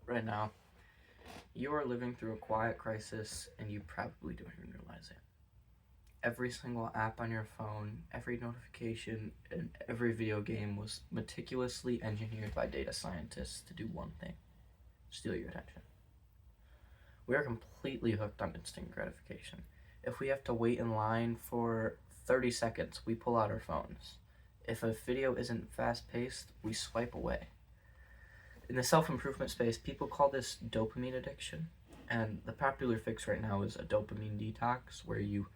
right now, you are living through a quiet crisis and you probably don't even realize it. Every single app on your phone, every notification, and every video game was meticulously engineered by data scientists to do one thing: steal your attention. We are completely hooked on instant gratification. If we have to wait in line for 30 seconds, we pull out our phones. If a video isn't fast paced, we swipe away. In the self improvement space, people call this dopamine addiction. And the popular fix right now is a dopamine detox, where you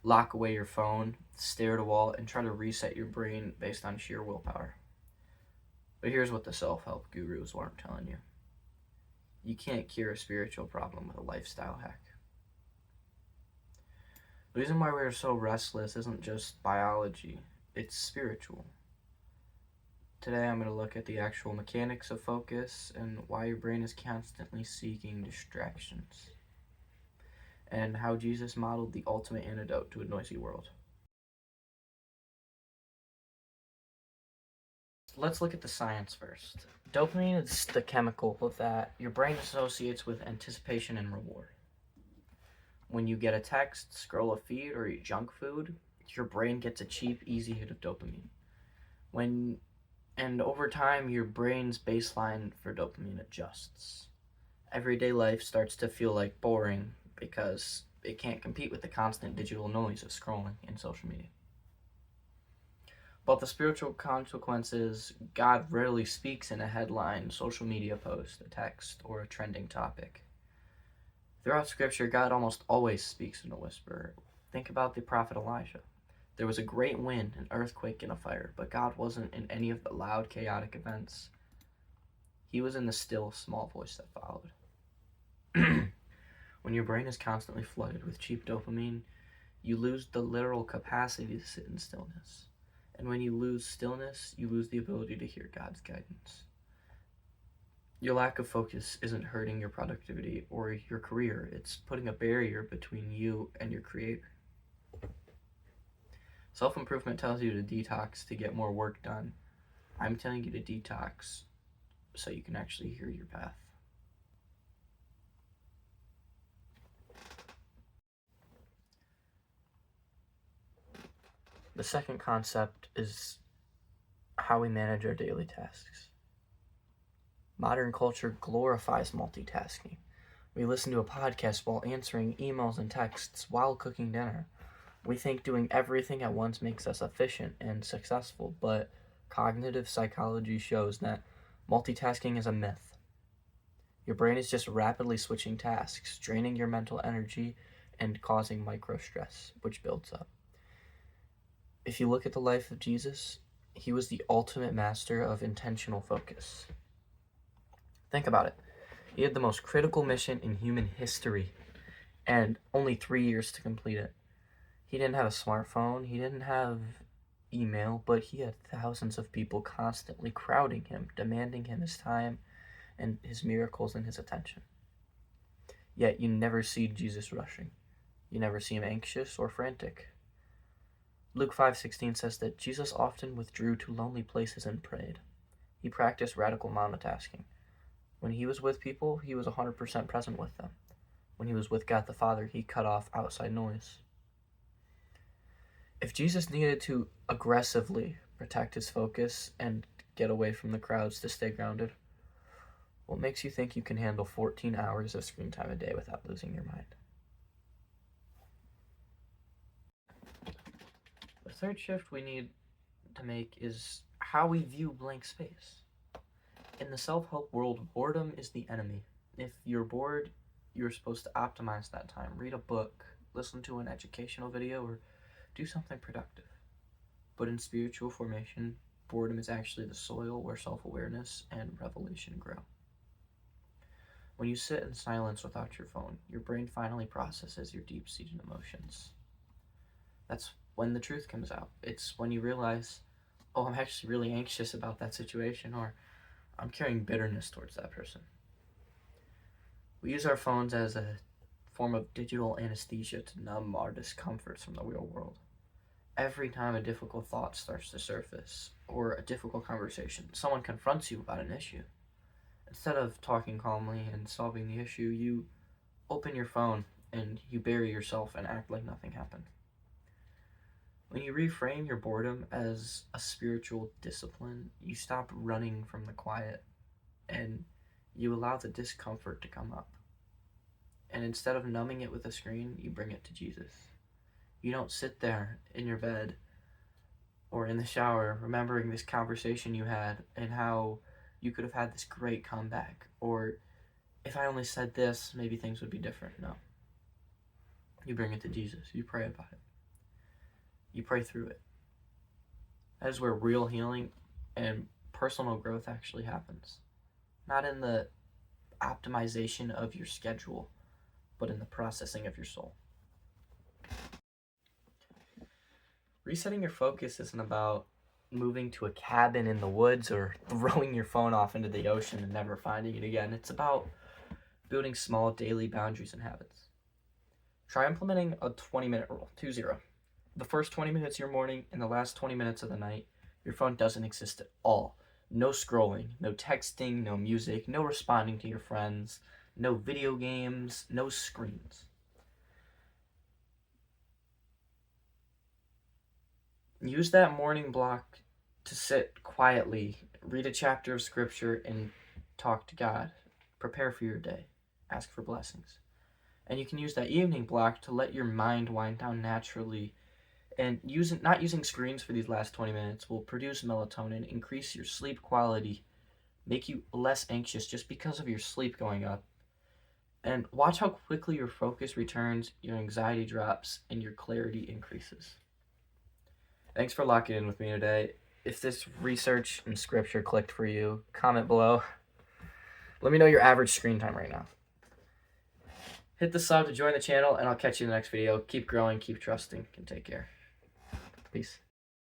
lock away your phone, stare at a wall, and try to reset your brain based on sheer willpower. But here's what the self help gurus aren't telling you: you can't cure a spiritual problem with a lifestyle hack. The reason why we're so restless isn't just biology, it's spiritual. Today I'm going to look at the actual mechanics of focus and why your brain is constantly seeking distractions, and how Jesus modeled the ultimate antidote to a noisy world. Let's look at the science first. Dopamine is the chemical that your brain associates with anticipation and reward. When you get a text, scroll a feed, or eat junk food, your brain gets a cheap, easy hit of dopamine. And over time, your brain's baseline for dopamine adjusts. Everyday life starts to feel like boring because it can't compete with the constant digital noise of scrolling and social media. But the spiritual consequences, God rarely speaks in a headline, social media post, a text, or a trending topic. Throughout Scripture, God almost always speaks in a whisper. Think about the prophet Elijah. There was a great wind, an earthquake, and a fire, but God wasn't in any of the loud, chaotic events. He was in the still, small voice that followed. When your brain is constantly flooded with cheap dopamine, you lose the literal capacity to sit in stillness. And when you lose stillness, you lose the ability to hear God's guidance. Your lack of focus isn't hurting your productivity or your career. It's putting a barrier between you and your creator. Self-improvement tells you to detox to get more work done. I'm telling you to detox so you can actually hear your path. The second concept is how we manage our daily tasks. Modern culture glorifies multitasking. We listen to a podcast while answering emails and texts while cooking dinner. We think doing everything at once makes us efficient and successful, but cognitive psychology shows that multitasking is a myth. Your brain is just rapidly switching tasks, draining your mental energy and causing micro stress, which builds up. If you look at the life of Jesus, he was the ultimate master of intentional focus. Think about it. He had the most critical mission in human history and only 3 years to complete it. He didn't have a smartphone, he didn't have email, but he had thousands of people constantly crowding him, demanding him his time and his miracles and his attention. Yet you never see Jesus rushing. You never see him anxious or frantic. Luke 5:16 says that Jesus often withdrew to lonely places and prayed. He practiced radical monotasking. When he was with people, he was 100% present with them. When he was with God the Father, he cut off outside noise. If Jesus needed to aggressively protect his focus and get away from the crowds to stay grounded, what makes you think you can handle 14 hours of screen time a day without losing your mind? The third shift we need to make is how we view blank space. In the self-help world, boredom is the enemy. If you're bored, you're supposed to optimize that time. Read a book, listen to an educational video, or do something productive. But in spiritual formation, boredom is actually the soil where self-awareness and revelation grow. When you sit in silence without your phone, your brain finally processes your deep-seated emotions. That's when the truth comes out. It's when you realize, oh, I'm actually really anxious about that situation, or I'm carrying bitterness towards that person. We use our phones as a form of digital anesthesia to numb our discomforts from the real world. Every time a difficult thought starts to surface, or a difficult conversation, someone confronts you about an issue, Instead of talking calmly and solving the issue, you open your phone and you bury yourself and act like nothing happened. When you reframe your boredom as a spiritual discipline, you stop running from the quiet and you allow the discomfort to come up. And instead of numbing it with a screen, you bring it to Jesus. You don't sit there in your bed or in the shower remembering this conversation you had and how you could have had this great comeback, or if I only said this, maybe things would be different. No. You bring it to Jesus. You pray about it. You pray through it. That is where real healing and personal growth actually happens. Not in the optimization of your schedule, but in the processing of your soul. Resetting your focus isn't about moving to a cabin in the woods or throwing your phone off into the ocean and never finding it again. It's about building small daily boundaries and habits. Try implementing a 20-minute rule, 20. The first 20 minutes of your morning and the last 20 minutes of the night, your phone doesn't exist at all. No scrolling, no texting, no music, no responding to your friends, no video games, no screens. Use that morning block to sit quietly, read a chapter of scripture, and talk to God. Prepare for your day. Ask for blessings. And you can use that evening block to let your mind wind down naturally. And not using screens for these last 20 minutes will produce melatonin, increase your sleep quality, make you less anxious just because of your sleep going up. And watch how quickly your focus returns, your anxiety drops, and your clarity increases. Thanks for locking in with me today. If this research and scripture clicked for you, comment below. Let me know your average screen time right now. Hit the sub to join the channel, and I'll catch you in the next video. Keep growing, keep trusting, and take care. Peace.